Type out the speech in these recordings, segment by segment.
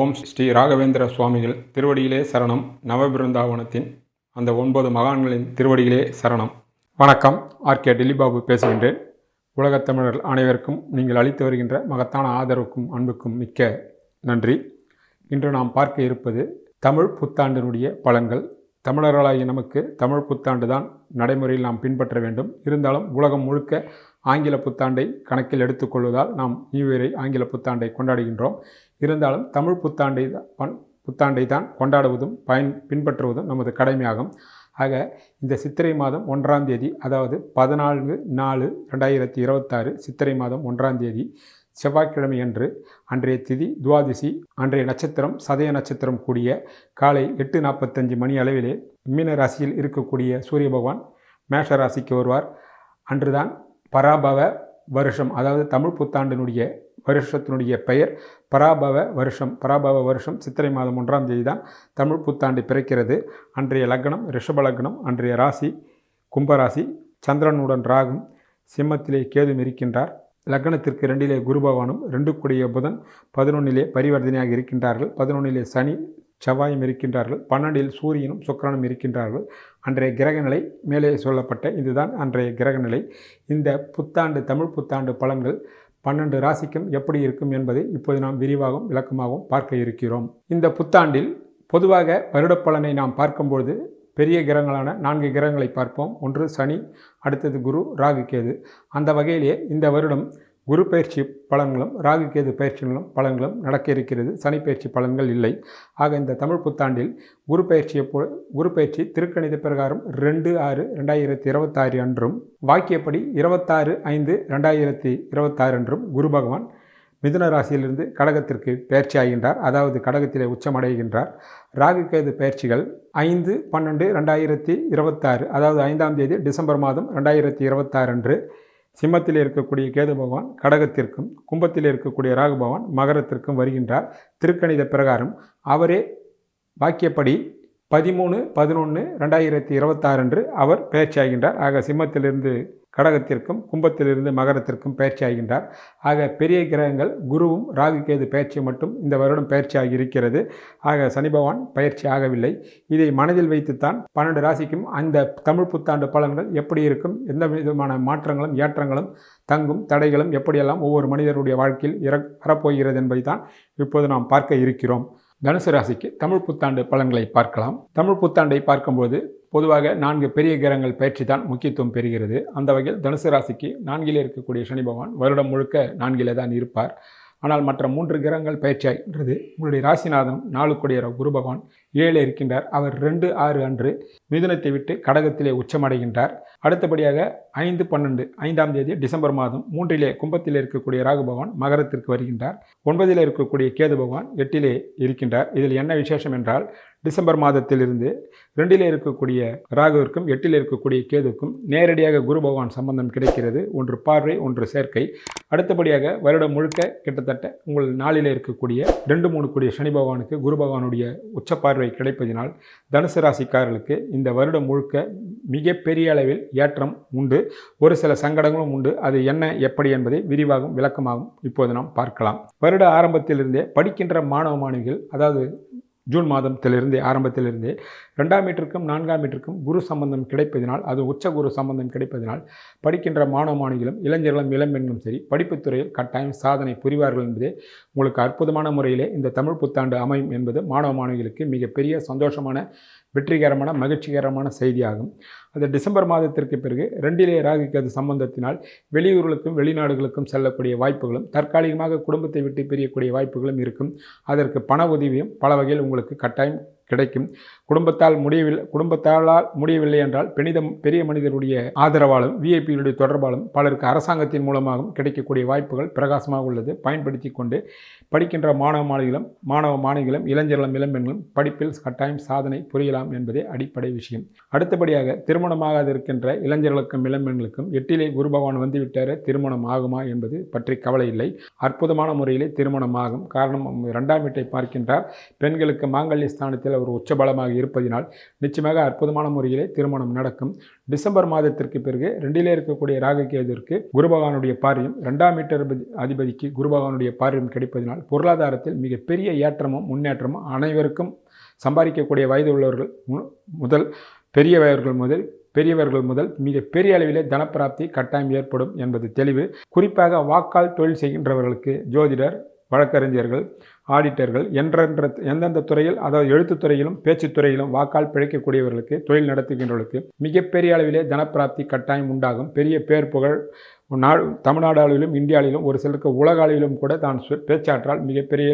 ஓம் ஸ்ரீ ராகவேந்திர சுவாமிகள் திருவடியிலே சரணம். நவபிருந்தாவனத்தின் அந்த 9 மகான்களின் திருவடியிலே சரணம். வணக்கம். ஆர்கே டில்லிபாபு பேசுகின்றேன். உலகத் தமிழர்கள் அனைவருக்கும் நீங்கள் அளித்து வருகின்ற மகத்தான ஆதரவுக்கும் அன்புக்கும் மிக்க நன்றி. இன்று நாம் பார்க்க இருப்பது தமிழ் புத்தாண்டினுடைய பலன்கள். தமிழர்களாகிய நமக்கு தமிழ் புத்தாண்டு தான் நடைமுறையில் நாம் பின்பற்ற வேண்டும். இருந்தாலும் உலகம் முழுக்க ஆங்கில புத்தாண்டை கணக்கில் எடுத்துக்கொள்வதால் நாம் நியூ இயரை ஆங்கில புத்தாண்டை கொண்டாடுகின்றோம். இருந்தாலும் தமிழ் புத்தாண்டை தான் கொண்டாடுவதும் பின்பற்றுவதும் நமது கடமையாகும். ஆக இந்த சித்திரை மாதம் 1ஆம் தேதி, அதாவது 14/4/2026 சித்திரை மாதம் 1ஆம் தேதி செவ்வாய்க்கிழமை அன்று, அன்றைய திதி துவாதிசி, அன்றைய நட்சத்திரம் சதய நட்சத்திரம் கூடிய காலை 8:45 மணி அளவிலே மீன ராசியில் இருக்கக்கூடிய சூரிய பகவான் மேஷ ராசிக்கு வருவார். அன்றுதான் பராபவ வருஷம், அதாவது தமிழ் புத்தாண்டினுடைய வருஷத்தினுடைய பெயர் பராபவ வருஷம். பராபவ வருஷம் சித்திரை மாதம் 1ஆம் தேதி தான் தமிழ் புத்தாண்டு பிறக்கிறது. அன்றைய லக்னம் ரிஷப லக்னம், அன்றைய ராசி கும்பராசி, சந்திரனுடன் ராகும், சிம்மத்திலே கேதும் இருக்கின்றார். லக்னத்திற்கு 2லே குரு பகவானும் 2 புதன் 11லே பரிவர்த்தனையாக இருக்கின்றார்கள். 11லே சனி செவ்வாயும் இருக்கின்றார்கள். 12இல் சூரியனும் சுக்கிரனும் இருக்கின்றார்கள். அன்றைய கிரகநிலை மேலே சொல்லப்பட்ட இதுதான் அன்றைய கிரகநிலை. இந்த புத்தாண்டு தமிழ் புத்தாண்டு பலன்கள் 12 ராசிக்கும் எப்படி இருக்கும் என்பதை இப்போது நாம் விரிவாகவும் விளக்கமாகவும் பார்க்க இருக்கிறோம். இந்த புத்தாண்டில் பொதுவாக வருடப்பலனை நாம் பார்க்கும்பொழுது பெரிய கிரகங்களான 4 கிரகங்களை பார்ப்போம். ஒன்று சனி, அடுத்தது குரு, ராகு, கேது. அந்த வகையிலே இந்த வருடம் குரு பயிற்சி பலன்களும் ராகு கேது பலன்களும் நடக்க இருக்கிறது. சனி பயிற்சி பலன்கள் இல்லை. ஆக இந்த தமிழ் புத்தாண்டில் குரு பயிற்சி திருக்கணித பிரகாரம் 2/6/2026 அன்றும், வாக்கியப்படி 26/5/2026 அன்றும் குரு பகவான் மிதுன ராசியிலிருந்து கடகத்திற்கு பயிற்சி ஆகின்றார். அதாவது கடகத்திலே உச்சமடைகின்றார். ராகு கேது பயிற்சிகள் 5/12/2026, அதாவது 5ஆம் தேதி டிசம்பர் மாதம் 2026 அன்று சிம்மத்தில் இருக்கக்கூடிய கேது பகவான் கடகத்திற்கும், கும்பத்தில் இருக்கக்கூடிய ராகு பகவான் மகரத்திற்கும் வருகின்றார். திருக்கணித பிரகாரம் அவரே வாக்கியப்படி 13/11/2026 அன்று அவர் பயிற்சி ஆகின்றார். ஆக சிம்மத்திலிருந்து கடகத்திற்கும், கும்பத்திலிருந்து மகரத்திற்கும் பயிற்சி ஆகின்றார். ஆக பெரிய கிரகங்கள் குருவும் ராகு கேது பயிற்சி மட்டும் இந்த வருடம் பயிற்சி ஆகியிருக்கிறது. ஆக சனி பகவான் பயிற்சி ஆகவில்லை. இதை மனதில் வைத்துத்தான் 12 ராசிக்கும் அந்த தமிழ் புத்தாண்டு பலன்கள் எப்படி இருக்கும், எந்த விதமான மாற்றங்களும் ஏற்றங்களும் தங்கும் தடைகளும் எப்படியெல்லாம் ஒவ்வொரு மனிதருடைய வாழ்க்கையில் வரப்போகிறது என்பதை தான் இப்போது நாம் பார்க்க இருக்கிறோம். தனுசு ராசிக்கு தமிழ் புத்தாண்டு பலன்களை பார்க்கலாம். தமிழ் புத்தாண்டை பார்க்கும்போது பொதுவாக 4 பெரிய கிரகங்கள் பயிற்சி தான் முக்கியத்துவம் பெறுகிறது. அந்த வகையில் தனுசு ராசிக்கு 4லே இருக்கக்கூடிய சனி பகவான் வருடம் முழுக்க 4லே தான் இருப்பார். ஆனால் மற்ற 3 கிரகங்கள் பயிற்சி ஆகின்றது. உங்களுடைய ராசிநாதன் 4 குரு பகவான் 7 இருக்கின்றார். அவர் 2/6 அன்று மிதுனத்தை விட்டு கடகத்திலே உச்சமடைகின்றார். அடுத்தபடியாக 5/12 5ஆம் தேதி டிசம்பர் மாதம் 3லே கும்பத்திலே இருக்கக்கூடிய ராகு பகவான் மகரத்திற்கு வருகின்றார். 9லே இருக்கக்கூடிய கேது பகவான் 8லே இருக்கின்றார். இதில் என்ன விசேஷம் என்றால், டிசம்பர் மாதத்திலிருந்து 2லே இருக்கக்கூடிய ராகுவிற்கும் 8லே இருக்கக்கூடிய கேதுக்கும் நேரடியாக குரு பகவான் சம்பந்தம் கிடைக்கிறது. ஒன்று பார்வை, ஒன்று சேர்க்கை. அடுத்தபடியாக வருடம் முழுக்க கிட்டத்தட்ட உங்கள் 4லே இருக்கக்கூடிய 2-3 கூடிய சனி பகவானுக்கு குரு பகவானுடைய உச்ச பார்வை கிடைப்பதினால் தனுசு ராசிக்காரர்களுக்கு இந்த வருடம் முழுக்க மிகப்பெரிய அளவில் ஏற்றம் உண்டு. ஒரு சில சங்கடங்களும் உண்டு. அது என்ன எப்படி என்பதை விரிவாகவும் விளக்கமாகவும் இப்போது நாம் பார்க்கலாம். வருட ஆரம்பத்திலிருந்தே படிக்கின்ற மாணவ மாணவிகள், அதாவது ஜூன் மாதத்திலிருந்தே ஆரம்பத்திலிருந்தே 2ஆம் மீட்டருக்கும் 4ஆம் மீட்டருக்கும் குரு சம்பந்தம் கிடைப்பதினால், அது உச்ச குரு சம்பந்தம் கிடைப்பதினால் படிக்கின்ற மாணவ மாணவிகளும் இளைஞர்களும் இளம்பெண்களும் சரி படிப்புத் துறையில் கட்டாயம் சாதனை புரிவார்கள் என்பதே உங்களுக்கு அற்புதமான முறையிலே இந்த தமிழ் புத்தாண்டு அமையும் என்பது மாணவ மாணவிகளுக்கு மிகப்பெரிய சந்தோஷமான, வெற்றிகரமான, மகிழ்ச்சிகரமான செய்தியாகும். அது டிசம்பர் மாதத்திற்கு பிறகு 2லே ராகு கேது சம்பந்தத்தினால் வெளியூர்களுக்கும் வெளிநாடுகளுக்கும் செல்லக்கூடிய வாய்ப்புகளும், தற்காலிகமாக குடும்பத்தை விட்டு பிரியக்கூடிய வாய்ப்புகளும் இருக்கும். அதற்கு பண உதவியும் பல வகையில் உங்களுக்கு கட்டாயம் கிடைக்கும். குடும்பத்தால் முடியவில்லை என்றால் பெரிய மனிதருடைய ஆதரவாலும் விஐபிகளுடைய தொடர்பாலும் பலருக்கு அரசாங்கத்தின் மூலமாகவும் கிடைக்கக்கூடிய வாய்ப்புகள் பிரகாசமாக உள்ளது. பயன்படுத்தி கொண்டு படிக்கின்ற மாணவ மாணவிகளும் இளைஞர்களும் இளம்பெண்களும் படிப்பில் கட்டாயம் சாதனை புரியலாம் என்பதே அடிப்படை விஷயம். அடுத்தபடியாக திருமணமாகாது இருக்கின்ற இளைஞர்களுக்கும் இளம்பெண்களுக்கும் 8லே குரு பகவான் வந்துவிட்டார திருமணம் ஆகுமா என்பது பற்றி கவலை இல்லை. அற்புதமான முறையிலே திருமணம் ஆகும். காரணம் 2ஆம் வீட்டை பார்க்கின்றார். பெண்களுக்கு மாங்கல்ய ஸ்தானத்தில் ஒரு உச்சபலமாக இருப்பதினால் நிச்சயமாக அற்புதமான முறையிலே திருமணம் நடக்கும். டிசம்பர் மாதத்திற்கு பிறகு 2லே இருக்கக்கூடிய ராகுகேதுவிற்கு குரு பகவானுடைய பார்வையும் 2ஆம் வீட்டு அதிபதிக்கு குரு பகவானுடைய பார்வையும் கிடைப்பதினால் பொருளாதாரத்தில் மிகப்பெரிய ஏற்றமும் முன்னேற்றமும் அனைவருக்கும் சம்பாதிக்கக்கூடிய வயது உள்ளவர்கள் முதல் பெரியவர்கள் முதல் மிக பெரிய அளவிலே தனப்பிராப்தி கட்டாயம் ஏற்படும் என்பது தெளிவு. குறிப்பாக வாக்கால் தொழில் செய்கின்றவர்களுக்கு ஜோதிடர், வழக்கறிஞர்கள், ஆடிட்டர்கள் எந்தெந்த துறையில், அதாவது எழுத்துத்துறையிலும் பேச்சுத்துறையிலும் வாக்கால் பிழைக்கக்கூடியவர்களுக்கு, தொழில் நடத்துகின்றவர்களுக்கு மிகப்பெரிய அளவிலே தனப்பிராப்தி கட்டாயம் உண்டாகும். பெரிய பேர் புகழ் தமிழ்நாடு அளவிலும் இந்திய அளவிலும் ஒரு சிலருக்கு உலக அளவிலும் கூட தான் பேச்சாற்றால் மிகப்பெரிய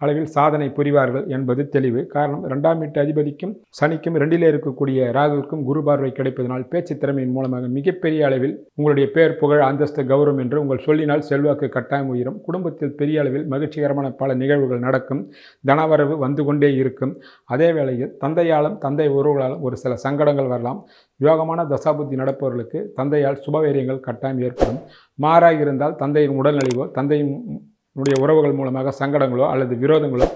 அளவில் சாதனை புரிவார்கள் என்பது தெளிவு. காரணம் 2ஆம் வீட்டு அதிபதிக்கும் சனிக்கும் 2லே இருக்கக்கூடிய ராகுவுக்கும் குரு பார்வை கிடைப்பதனால் பேச்சு திறமையின் மூலமாக மிகப்பெரிய அளவில் உங்களுடைய பேர் புகழ் அந்தஸ்து கௌரவம் என்று உங்கள் சொல்லினால் செல்வாக்கு கட்டாயம் உயரும். குடும்பத்தில் பெரிய அளவில் மகிழ்ச்சிகரமான பல நிகழ்வுகள் நடக்கும். தனவரவு வந்து கொண்டே இருக்கும். அதே வேளையில் தந்தையாலும் தந்தை உறவுகளாலும் ஒரு சில சங்கடங்கள் வரலாம். யோகமான தசாபுத்தி நடப்பவர்களுக்கு தந்தையால் சுபவீரியங்கள் கட்டாயம் ஏற்படும். மாறாக இருந்தால் தந்தையின் உடல்நலிவோ தந்தையினுடைய உறவுகள் மூலமாக சங்கடங்களோ அல்லது விரோதங்களோ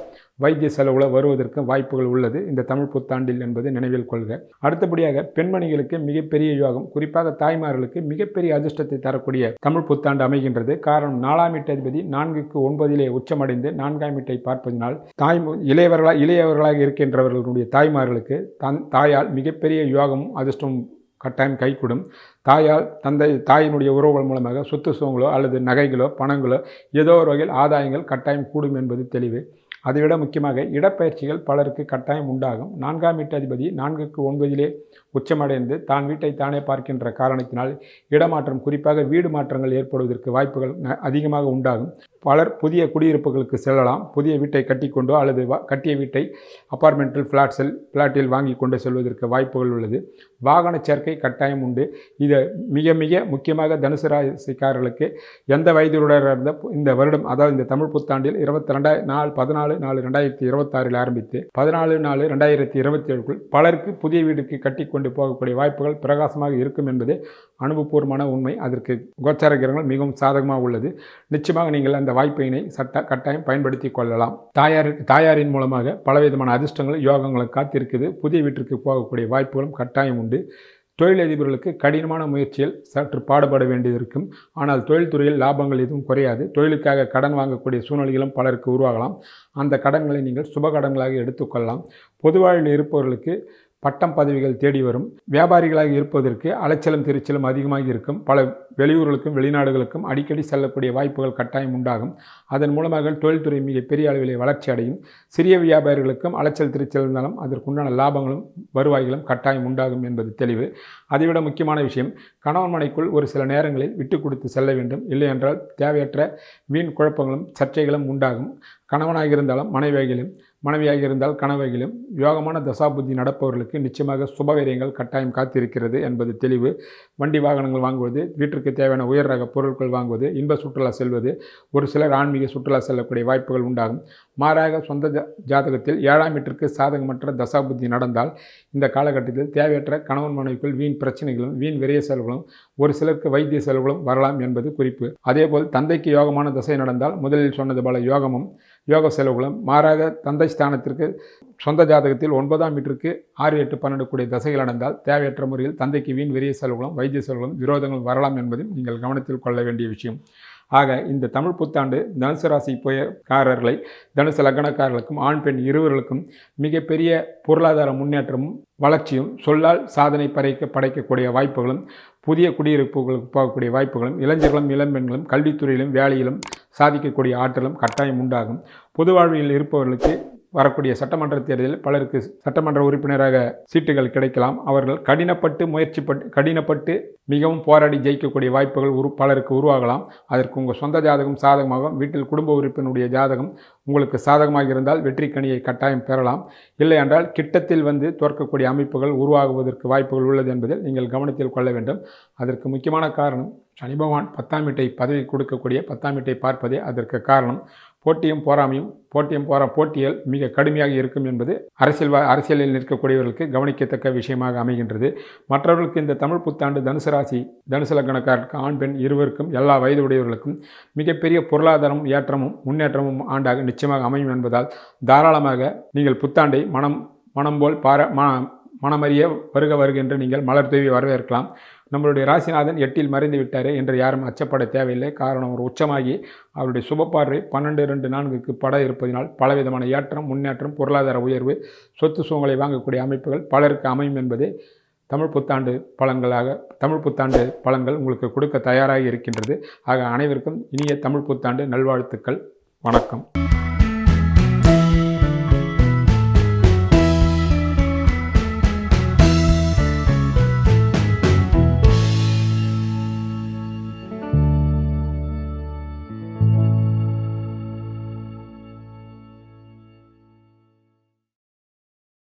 வைத்திய செலவுகளோ வருவதற்கு வாய்ப்புகள் உள்ளது இந்த தமிழ் புத்தாண்டில் என்பது நினைவில் கொள்க. அடுத்தபடியாக பெண்மணிகளுக்கு மிகப்பெரிய யோகம், குறிப்பாக தாய்மார்களுக்கு மிகப்பெரிய அதிர்ஷ்டத்தை தரக்கூடிய தமிழ் புத்தாண்டு அமைகின்றது. காரணம் 4ஆம் வீட்டு அதிபதி 4க்கு 9லே உச்சமடைந்து 4ஆம் வீட்டை பார்ப்பதனால் இளையவர்களாக இருக்கின்றவர்களுடைய தாய்மார்களுக்கு தாயால் மிகப்பெரிய யோகமும் அதிர்ஷ்டமும் கட்டாயம் கைகூடும். தாயினுடைய உறவுகள் மூலமாக சொத்து சுகங்களோ அல்லது நகைகளோ பணங்களோ ஏதோ ஒரு வகையில் ஆதாயங்கள் கட்டாயம் கூடும் என்பது தெளிவு. அதைவிட முக்கியமாக இடப்பெயர்ச்சிகள் பலருக்கு கட்டாயம் உண்டாகும். 4ஆம் வீட்டு அதிபதி 4க்கு 9லே உச்சமடைந்து தான் வீட்டை தானே பார்க்கின்ற காரணத்தினால் இடமாற்றம், குறிப்பாக வீடு மாற்றங்கள் ஏற்படுவதற்கு வாய்ப்புகள் அதிகமாக உண்டாகும். பலர் புதிய குடியிருப்புகளுக்கு செல்லலாம். புதிய வீட்டை கட்டிக்கொண்டோ அல்லது கட்டிய வீட்டை அப்பார்ட்மெண்ட்டில் ஃப்ளாட்டில் வாங்கி கொண்டு செல்வதற்கு வாய்ப்புகள் உள்ளது. வாகன சேர்க்கை கட்டாயம் உண்டு. இது மிக மிக முக்கியமாக தனுசு ராசிக்காரர்களுக்கு எந்த வயதிலுடன் இருந்த இந்த வருடம், அதாவது இந்த தமிழ் புத்தாண்டில் 14/4/2026 ஆரம்பித்து 14/4/2027 பலருக்கு புதிய வீடுக்கு கட்டி கொண்டு போகக்கூடிய வாய்ப்புகள் பிரகாசமாக இருக்கும் என்பது அனுபவபூர்வமான உண்மை. அதற்கு கோச்சார கிரகங்கள் மிகவும் சாதகமாக உள்ளது. நிச்சயமாக நீங்கள் அந்த வாய்ப்பினை கட்டாயம் பயன்படுத்தி கொள்ளலாம். தாயாரின் மூலமாக பலவிதமான அதிர்ஷ்டங்கள் யோகங்களும் காத்திருக்குது. புதிய வீட்டிற்கு போகக்கூடிய வாய்ப்புகளும் கட்டாயம் உண்டு. தொழிலதிபர்களுக்கு கடினமான முயற்சியில் சற்று பாடுபட வேண்டியிருக்கும். ஆனால் தொழில்துறையில் லாபங்கள் எதுவும் குறையாது. தொழிலுக்காக கடன் வாங்கக்கூடிய சூழ்நிலைகளும் பலருக்கு உருவாகலாம். அந்த கடன்களை நீங்கள் சுப கடன்களாக எடுத்துக்கொள்ளலாம். பொதுவாழ்வில் இருப்பவர்களுக்கு பட்டம் பதவிகள் தேடி வரும். வியாபாரிகளாக இருப்பதற்கு அலைச்சலும் திருச்சலும் அதிகமாக இருக்கும். பல வெளியூர்களுக்கும் வெளிநாடுகளுக்கும் அடிக்கடி செல்லக்கூடிய வாய்ப்புகள் கட்டாயம் உண்டாகும். அதன் மூலமாக தொழில்துறை மிக பெரிய அளவிலே வளர்ச்சி அடையும். சிறிய வியாபாரிகளுக்கும் அலைச்சல் திருச்சல் இருந்தாலும் அதற்குண்டான லாபங்களும் வருவாய்களும் கட்டாயம் உண்டாகும் என்பது தெளிவு. அதைவிட முக்கியமான விஷயம், கணவன் மனைக்குள் ஒரு சில நேரங்களில் விட்டு கொடுத்து செல்ல வேண்டும். இல்லை என்றால் தேவையற்ற வீண் குழப்பங்களும் சர்ச்சைகளும் உண்டாகும். கணவனாக இருந்தாலும் மனைவியாக இருந்தால் கணவர்களும் யோகமான தசாபுத்தி நடப்பவர்களுக்கு நிச்சயமாக சுபவீரியங்கள் கட்டாயம் காத்திருக்கிறது என்பது தெளிவு. வண்டி வாகனங்கள் வாங்குவது, வீட்டிற்கு தேவையான உயர் ரக பொருட்கள் வாங்குவது, இன்ப சுற்றுலா செல்வது, ஒரு சிலர் ஆன்மீக சுற்றுலா செல்லக்கூடிய வாய்ப்புகள் உண்டாகும். மாறாக சொந்த ஜாதகத்தில் 7ஆம் வீட்டிற்கு சாதகமற்ற தசாபுத்தி நடந்தால் இந்த காலகட்டத்தில் தேவையற்ற கணவன் மனைவிக்குள் வீண் பிரச்சனைகளும் வீண் விரைய செலவுகளும் ஒரு சிலருக்கு வைத்திய செலவுகளும் வரலாம் என்பது குறிப்பு. அதேபோல் தந்தைக்கு யோகமான தசை நடந்தால் முதலில் சொன்னது போல யோக செலவுகளும், மாறாக தந்தை ஸ்தானத்திற்கு சொந்த ஜாதகத்தில் 9ஆம் வீட்டிற்கு 6, 8, 12 கூடிய தசைகள் நடந்தால் தேவையற்ற முறையில் தந்தைக்கு வீண் விரைய செலவுகளும் வைத்திய செலவுகளும் விரோதங்களும் வரலாம் என்பதையும் நீங்கள் கவனத்தில் கொள்ள வேண்டிய விஷயம். ஆக இந்த தமிழ் புத்தாண்டு தனுசு ராசி காரர்களை, தனுசு லக்னக்காரர்களுக்கும் ஆண் பெண் இருவர்களுக்கும் மிகப்பெரிய பொருளாதார முன்னேற்றமும் வளர்ச்சியும், சொல்லால் சாதனை படைக்கக்கூடிய வாய்ப்புகளும், புதிய குடியிருப்புகளுக்கு போகக்கூடிய வாய்ப்புகளும், இளைஞர்களும் இளம்பெண்களும் கல்வித்துறையிலும் வேலையிலும் சாதிக்கக்கூடிய ஆற்றலும் கட்டாயம் உண்டாகும். பொது வாழ்வில் இருப்பவர்களுக்கு வரக்கூடிய சட்டமன்ற தேர்தலில் பலருக்கு சட்டமன்ற உறுப்பினராக சீட்டுகள் கிடைக்கலாம். அவர்கள் கடினப்பட்டு மிகவும் போராடி ஜெயிக்கக்கூடிய வாய்ப்புகள் பலருக்கு உருவாகலாம். அதற்கு உங்கள் சொந்த ஜாதகம் சாதகமாகும். வீட்டில் குடும்ப உறுப்பினருடைய ஜாதகம் உங்களுக்கு சாதகமாக இருந்தால் வெற்றி கனியை கட்டாயம் பெறலாம். இல்லை என்றால் கிட்டத்தில் தோற்கக்கூடிய அமைப்புகள் உருவாகுவதற்கு வாய்ப்புகள் உள்ளது என்பதில் நீங்கள் கவனத்தில் கொள்ள வேண்டும். அதற்கு முக்கியமான காரணம், சனி பகவான் 10ஆம் வீட்டை பதவி கொடுக்கக்கூடிய 10ஆம் வீட்டை பார்ப்பதே அதற்கு காரணம். போட்டியல் மிக கடுமையாக இருக்கும் என்பது அரசியலில் நிற்கக்கூடியவர்களுக்கு கவனிக்கத்தக்க விஷயமாக அமைகின்றது. மற்றவர்களுக்கு இந்த தமிழ் புத்தாண்டு தனுசு லக்னக்காரருக்கு ஆண் பெண் இருவருக்கும் எல்லா வயது உடையவர்களுக்கும் மிகப்பெரிய பொருளாதாரமும் ஏற்றமும் முன்னேற்றமும் ஆண்டாக நிச்சயமாக அமையும் என்பதால் தாராளமாக நீங்கள் புத்தாண்டை மனம் மனம் போல் மனமறிய வருக வருக என்று நீங்கள் மலர் தூவி வரவேற்கலாம். நம்மளுடைய ராசிநாதன் 8இல் மறைந்து விட்டாரே என்று யாரும் அச்சப்பட தேவையில்லை. காரணம், ஒரு உச்சமாகி அவருடைய சுபப்பார்வை 12-2-4க்கு பட இருப்பதினால் பலவிதமான ஏற்றம், முன்னேற்றம், பொருளாதார உயர்வு, சொத்து சுகங்களை வாங்கக்கூடிய அமைப்புகள் பலருக்கு அமையும் என்பது தமிழ் புத்தாண்டு பலன்கள் உங்களுக்கு கொடுக்க தயாராக இருக்கின்றது. ஆக அனைவருக்கும் இனிய தமிழ் புத்தாண்டு நல்வாழ்த்துக்கள். வணக்கம்.